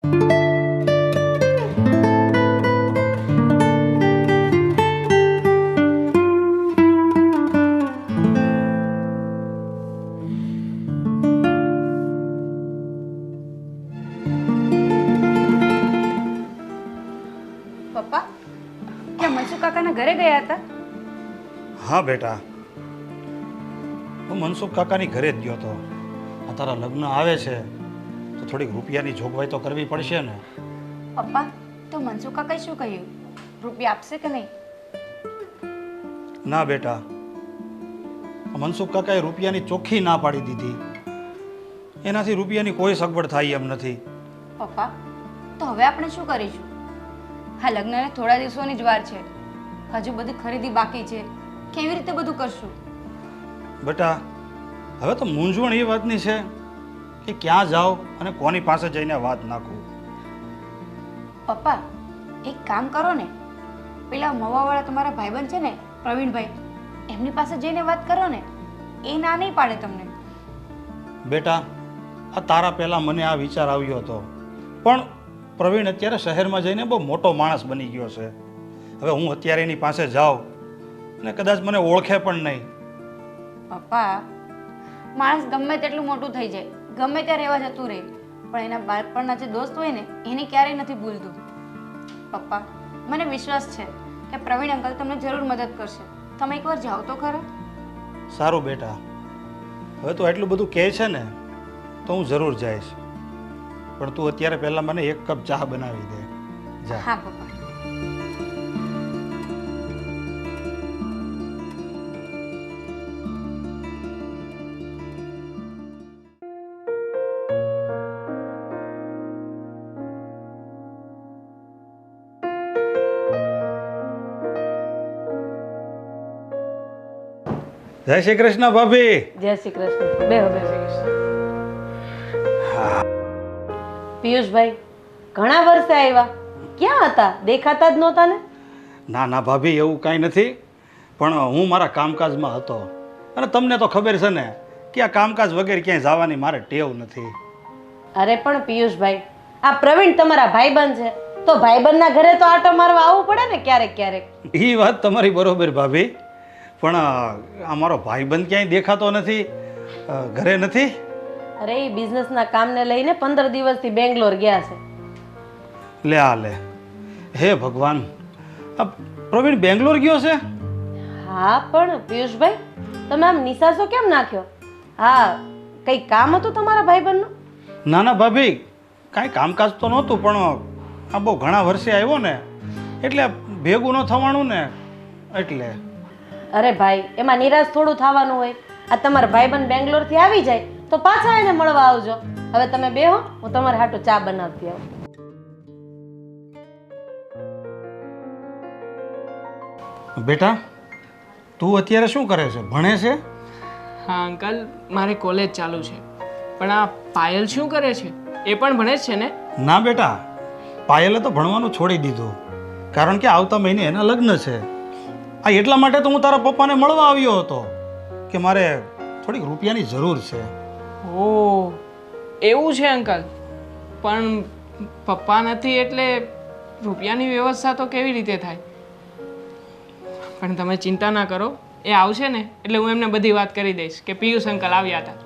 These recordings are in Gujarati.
પપ્પા, ક્યાં મનસુખ કાકાના ઘરે ગયા હતા? હા બેટા, હું મનસુખ કાકાની ઘરે જ ગયો હતો. આ તારા લગ્ન આવે છે તો થોડીક રૂપિયાની જોગવાઈ તો કરવી પડશે ને. પપ્પા, તો મનસુખ કાકાએ શું કહ્યું? રૂપિયા આપશે કે નહીં? ના બેટા, મનસુખ કાકાએ રૂપિયાની ચોખ્ખી ના પાડી દીધી. એનાથી રૂપિયાની કોઈ સગવડ થાય એમ નથી. પપ્પા, તો હવે આપણે શું કરીશું? હા, લગ્નને થોડા દિવસોની જ વાર છે, હજુ બધી ખરીદી બાકી છે. કેવી રીતે બધું કરશું? બેટા, હવે તો મૂંઝવણ એ વાતની છે કે ક્યાં જાઓ અને કોની પાસે જઈને વાત નાખું. પપ્પા, એક કામ કરો ને, પેલા મવાવાળા તમારા ભાઈબંધ છે ને પ્રવીણભાઈ, એમની પાસે જઈને વાત કરો ને, એ ના નહીં પાડે તમને. બેટા, આ તારા પહેલાં મને આ વિચાર આવ્યો હતો, પણ પ્રવીણ અત્યારે શહેરમાં જઈને બહુ મોટો માણસ બની ગયો છે. હવે હું અત્યારે એની પાસે જાઉં અને કદાચ મને ઓળખે પણ નહીં. પપ્પા, માણસ ગમે તેટલું મોટું થઈ જાય, ગમે ત્યાં રહેવા જતું રહે, પણ એના બાળપણના જે દોસ્ત હોય ને એને ક્યારેય નથી ભૂલતું. પપ્પા, મને વિશ્વાસ છે કે પ્રવીણ અંકલ તમને જરૂર મદદ કરશે. તમે એકવાર જાઓ તો ખરા. સારું બેટા, હવે તો એટલું બધું કહે છે ને તો હું જરૂર જઈશ, પણ તું અત્યારે પહેલાં મને એક કપ ચા બનાવી દે. જા. હા પપ્પા. જય શ્રી કૃષ્ણ ભાભી. જય શ્રી કૃષ્ણ. બેહો બેહો. પિયુષભાઈ, ઘણા વર્ષે આવ્યા, ક્યાં હતા? દેખાતા જ નહોતા ને? ના ના ભાભી, એવું કાંઈ નથી, પણ હું મારા કામકાજમાં હતો અને તમને તો ખબર છે ને કે આ કામકાજ વગેરે ક્યાંય જવાની મારે ટેવ નથી. અરે પણ પિયુષભાઈ, આ પ્રવીણ તમારા ભાઈબંધ છે, તો ભાઈબંધના ઘરે તો આટો મારવા આવવું પડે ને ક્યારેક ક્યારેક. એ વાત તમારી બરોબર ભાભી, પણ અમારો ભાઈબંધ ક્યાંય દેખાતો નથી, ઘરે નથી. અરે એ બિઝનેસના કામને લઈને 15 દિવસથી બેંગ્લોર ગયા છે. લે આ લે, હે ભગવાન, આ પ્રવીણ બેંગ્લોર ગયો છે? હા પણ પિયુષભાઈ, તમે આમ નિસાસો કેમ નાખ્યો? હા, કંઈ કામ હતું તમારા ભાઈબંધનું? ના ના ભાભી, કાંઈ કામકાજ તો નહોતું, પણ આ બહુ ઘણા વર્ષે આવ્યો ને એટલે ભેગું ન થવાનું ને એટલે. અરે ભાઈ, એમાં નિરાશ થોડું થવાનું હોય. આ તમારા ભાઈબંધ બેંગ્લોરથી આવી જાય તો પાછા એને મળવા આવજો. હવે તમે બેહો, હું તમારે હાટુ ચા બનાવતી આવું. બેટા, તું અત્યારે શું કરે છે? ભણે છે? હા અંકલ, મારે કોલેજ ચાલુ છે, પણ આ પાયલ શું કરે છે? એ પણ ભણે જ છે ને? ના બેટા, પાયલે તો ભણવાનું છોડી દીધું, કારણ કે આવતા મહિને એના લગ્ન છે. આ એટલા માટે તો હું તારા પપ્પાને મળવા આવ્યો હતો કે મારે થોડીક રૂપિયાની જરૂર છે. ઓહ, એવું છે અંકલ, પણ પપ્પા નથી એટલે રૂપિયાની વ્યવસ્થા તો કેવી રીતે થાય? પણ તમે ચિંતા ના કરો, એ આવશે ને એટલે હું એમને બધી વાત કરી દઈશ કે પિયુષ અંકલ આવ્યા હતા.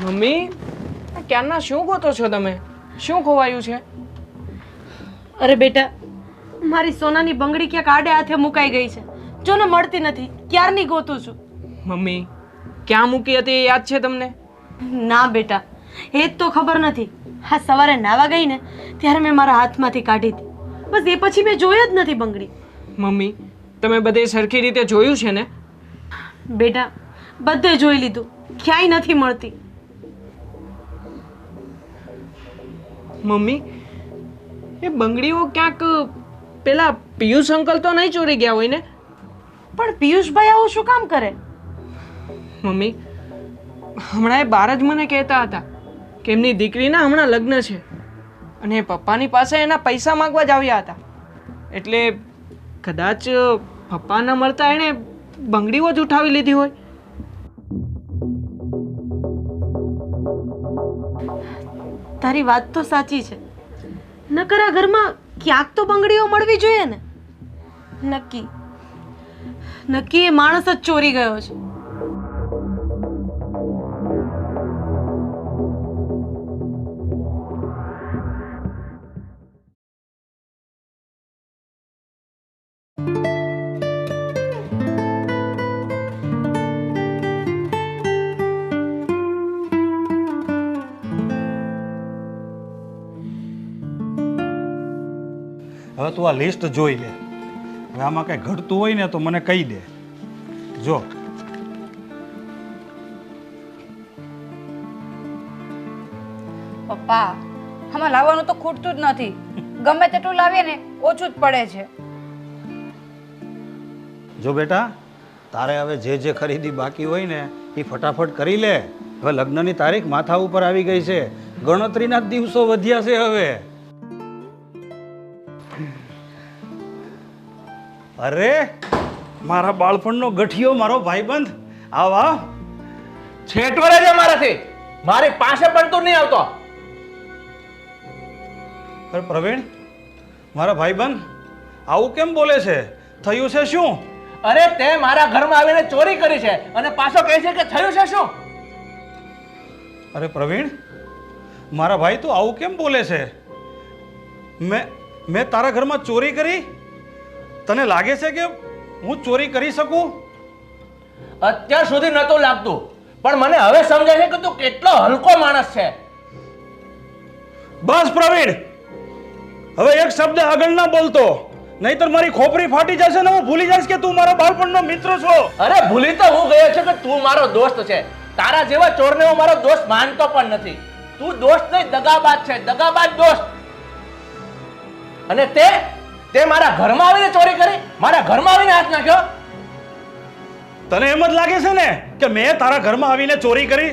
મમ્મી, ક્યારના શું ગોતો છો તમે? શું ખોવાયું છે? અરે બેટા, મારી સોનાની બંગડી ક્યાંક આડે હાથે મુકાઈ ગઈ છે. જો ને મળતી નથી, ક્યારની ગોતું છું. મમ્મી, ક્યાં મૂકી હતી એ યાદ છે તમને? ના બેટા, એ જ તો ખબર નથી. હા, સવારે નાવા ગઈ ને ત્યારે મેં મારા હાથમાંથી કાઢી હતી, બસ એ પછી મેં જોઈ જ નથી બંગડી. મમ્મી, તમે બધે સરખી રીતે જોયું છે ને? બેટા, બધે જોઈ લીધું, ક્યાંય નથી મળતી. મમ્મી એ બંગડીઓ ક્યાંક પેલા પિયુષ અંકલ તો નહીં ચોરી ગયા હોય ને? પણ પિયુષભાઈ આવું શું કામ કરે? મમ્મી હમણાં એ બાર જ મને કહેતા હતા કે એમની દીકરીના હમણાં લગ્ન છે અને પપ્પાની પાસે એના પૈસા માંગવા જ આવ્યા હતા. એટલે કદાચ પપ્પા ન મળતા એણે બંગડીઓ જ ઉઠાવી લીધી હોય. તારી વાત તો સાચી છે. નકર આ ઘરમાં ક્યાંક તો બંગડીઓ મળવી જોઈએ ને. નક્કી એ માણસ જ ચોરી ગયો છે. હવે તું આ લિસ્ટ જોઈ લે. હવે આમાં કંઈ ઘટતું હોય ને તો મને કહી દે. જો પપ્પા આમાં લાવવાનું તો ખૂટતું જ નથી. ગમે તેટલું લાવીએ ને ઓછું જ પડે છે. જો બેટા, તારે હવે જે ખરીદી બાકી હોય ને એ ફટાફટ કરી લે. હવે લગ્નની તારીખ માથા ઉપર આવી ગઈ છે. ગણતરીના જ દિવસો વધ્યા છે હવે. અરે મારા બાળપણનો ગઠિયો, મારો ભાઈબંધ, આવા છેટો રહેજે મારાથી. મારી પાસે પણ તું નહીં આવતો. અરે પ્રવીણ, મારા ભાઈબંધ આવું કેમ બોલે છે? થયું છે શું? અરે તે મારા ઘરમાં આવીને ચોરી કરી છે અને પાછો કહે છે કે થયું છે શું? અરે પ્રવીણ, મારા ભાઈ તું આવું કેમ બોલે છે? મેં તારા ઘરમાં ચોરી કરી? તને લાગે છે કે હું ચોરી કરી શકું? અત્યાર સુધી નહોતું લાગતું, પણ મને હવે સમજાય છે કે તું કેટલો હલકો માણસ છે. બસ પ્રવીણ, હવે એક શબ્દ આગળ ના બોલતો, નહીતર મારી ખોપરી ફાટી જશે ને હું ભૂલી જઈશ કે તું મારો બાળપણનો મિત્ર છો. અરે ભૂલી તો હું ગયો છું કે તું મારો દોસ્ત છે. તારા જેવા ચોરને હું મારો દોસ્ત માનતો પણ નથી. તું દોસ્ત નહીં, દગાબાજ છે, દગાબાજ દોસ્ત. અને તે મારા ઘરમાં આવીને ચોરી કરી, મારા ઘરમાં આવીને હાથ નાખ્યો. તને એમ જ લાગે છે ને કે મેં તારા ઘરમાં આવીને ચોરી કરી?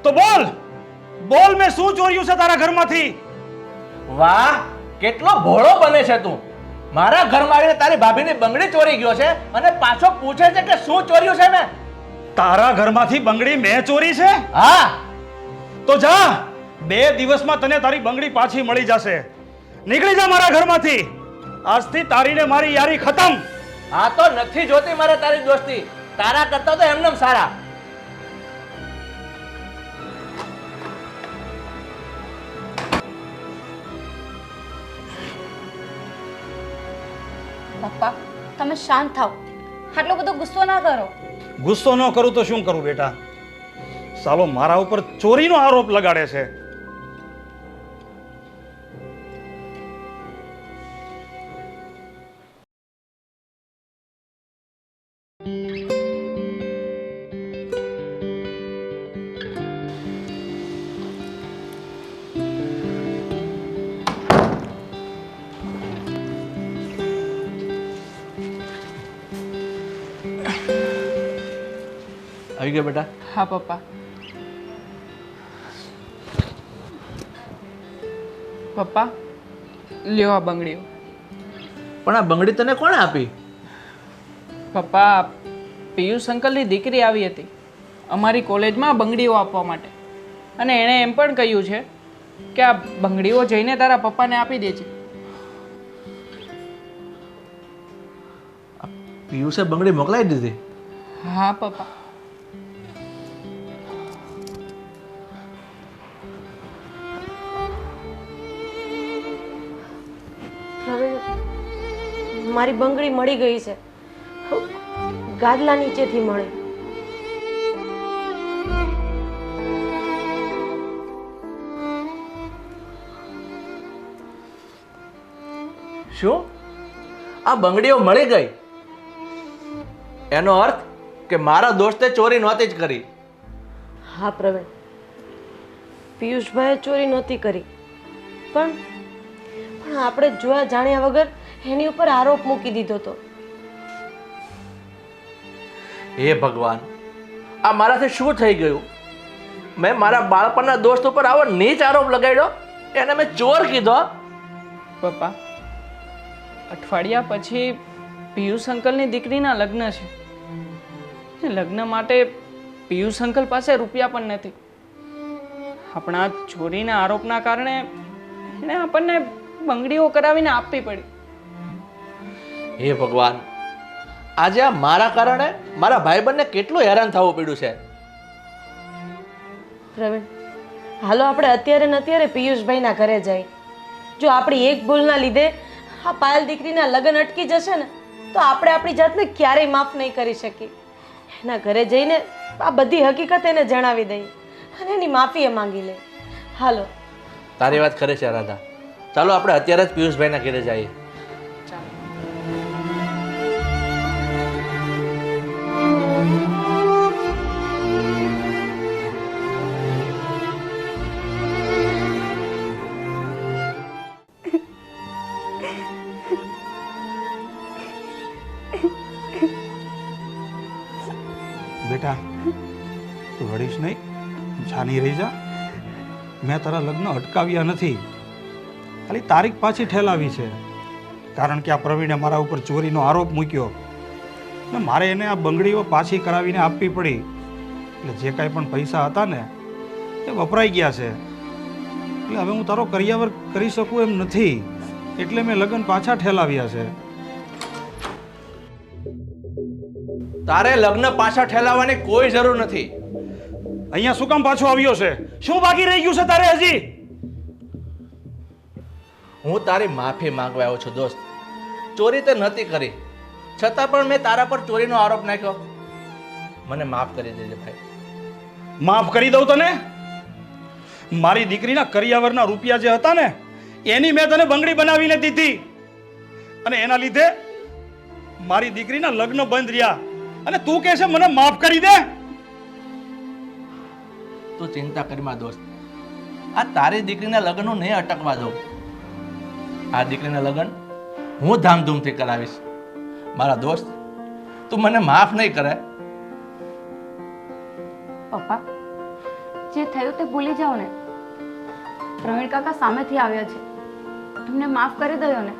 તો બોલ મેં શું ચોર્યું છે તારા ઘરમાંથી? વાહ, કેટલો ભોળો બને છે તું. મારા ઘરમાં આવીને તારી ભાભીની બંગડી ચોરી ગયો છે અને પાછો પૂછે છે કે શું ચોર્યું છે મેં? તારા ઘરમાંથી બંગડી મેં ચોરી છે? હા. તો જા, 2 દિવસમાં તને તારી બંગડી પાછી મળી જશે. નીકળી જા મારા ઘરમાંથી. આજથી તારી ને મારી યારી ખતમ. આ તો નથી જોતી મારે તારી દોસ્તી. તારા કરતા તો એમનેમ સારા. પપ્પા તમે શાંત થાઓ. આટલો બધો ગુસ્સો ના કરો. ગુસ્સો ન કરું તો શું કરું બેટા? સાલો મારા ઉપર ચોરીનો આરોપ લગાડે છે. આવી ગયો બેટા? હા પપ્પા. પપ્પા લ્યો આ બંગડીઓ. પણ આ બંગડી તને કોણે આપી? પપ્પા પિયુષ અંકલની દીકરી આવી હતી અમારી કોલેજમાં બંગડીઓ આપવા માટે, અને એણે એમ પણ કહ્યું છે કે આ બંગડીઓ જઈને તારા પપ્પાને આપી દે છે. પિયુષે બંગડી મોકલાવી દીધી? હા પપ્પા. મારી બંગડી મળી ગઈ છે. ગાદલા નીચેથી મળી. શું? આ બંગડીઓ મળી ગઈ? એનો અર્થ કે મારા દોસ્તે ચોરી નહોતી જ કરી. હા પ્રવીણ, પિયુષભાઈએ ચોરી નહોતી કરી, પણ આપણે જોયા જાણ્યા વગર એની ઉપર આરોપ મૂકી દીધો તો. હે ભગવાન, આ મારાથી શું થઈ ગયું? મેં મારા બાળપણના દોસ્ત ઉપર આવો નીચ આરોપ લગાડ્યો, એને મેં ચોર કીધો. પપ્પા, અઠવાડિયા પછી પિયુષ અંકલની દીકરીના લગ્ન છે. લગ્ન માટે પિયુષ અંકલ પાસે રૂપિયા પણ નથી. આપણા ચોરીના આરોપના કારણે એણે આપણને બંગડીઓ કરાવીને આપવી પડી. હે ભગવાન, આજે આ મારા કારણે મારા ભાઈબંધને કેટલું હેરાન થવું પડ્યું છે. પ્રવીણ, હાલો આપણે અત્યારે ને અત્યારે પિયુષભાઈના ઘરે જઈએ. જો આપણી એક ભૂલના લીધે આ પાયલ દીકરીના લગ્ન અટકી જશે ને તો આપણે આપણી જાતને ક્યારેય માફ નહીં કરી શકીએ. એના ઘરે જઈને આ બધી હકીકત એને જણાવી દઈએ અને એની માફી માંગી લે. હાલો. તારી વાત ખરે છે રાધા. ચાલો આપણે અત્યારે જ પિયુષભાઈના ઘરે જઈએ. બેટા, તું રડીશ નહીં, જાની રહી જા. મેં તારા લગ્ન અટકાવ્યા નથી, ખાલી તારીખ પાછી ઠેલાવી છે. કારણ કે આ પ્રવીણે મારા ઉપર ચોરીનો આરોપ મૂક્યો ને મારે એને આ બંગડીઓ પાછી કરાવીને આપવી પડી. એટલે જે કાંઈ પણ પૈસા હતા ને એ વપરાઈ ગયા છે. એટલે હવે હું તારો કરિયાવર કરી શકું એમ નથી, એટલે મેં લગ્ન પાછા ઠેલાવ્યા છે. તારે લગ્ન પાછા ઠેલાવવાની કોઈ જરૂર નથી. અહીંયા શું કામ પાછો આવ્યો છે? શું બાકી રહી ગયું છે તારે હજી? હું તારી માફી માંગવા આવ્યો છું દોસ્ત. ચોરી તો નહોતી કરી, છતાં પણ મેં તારા પર ચોરીનો આરોપ નાખ્યો. મને માફ કરી દેજે ભાઈ. માફ કરી દઉં તને? મારી દીકરીના કરિયાવરના રૂપિયા જે હતા ને એની મેં તને બંગડી બનાવીને દીધી, અને એના લીધે મારી દીકરીના લગ્ન બંધ રહ્યા, અને તું કહે છે મને માફ કરી દે? તું ચિંતા કરીમાં દોસ્ત, આ તારી દીકરીના લગ્ન હું નહીં અટકવા દઉં. આ દીકરીના લગ્ન હું ધામધૂમથી કરાવીશ. મારા દોસ્ત, તું મને માફ નહીં કરે? પપ્પા, જે થયું તે ભૂલી જાઓ ને. પ્રવીણ કાકા સામેથી આવ્યા છે, તમને માફ કરી દયો ને.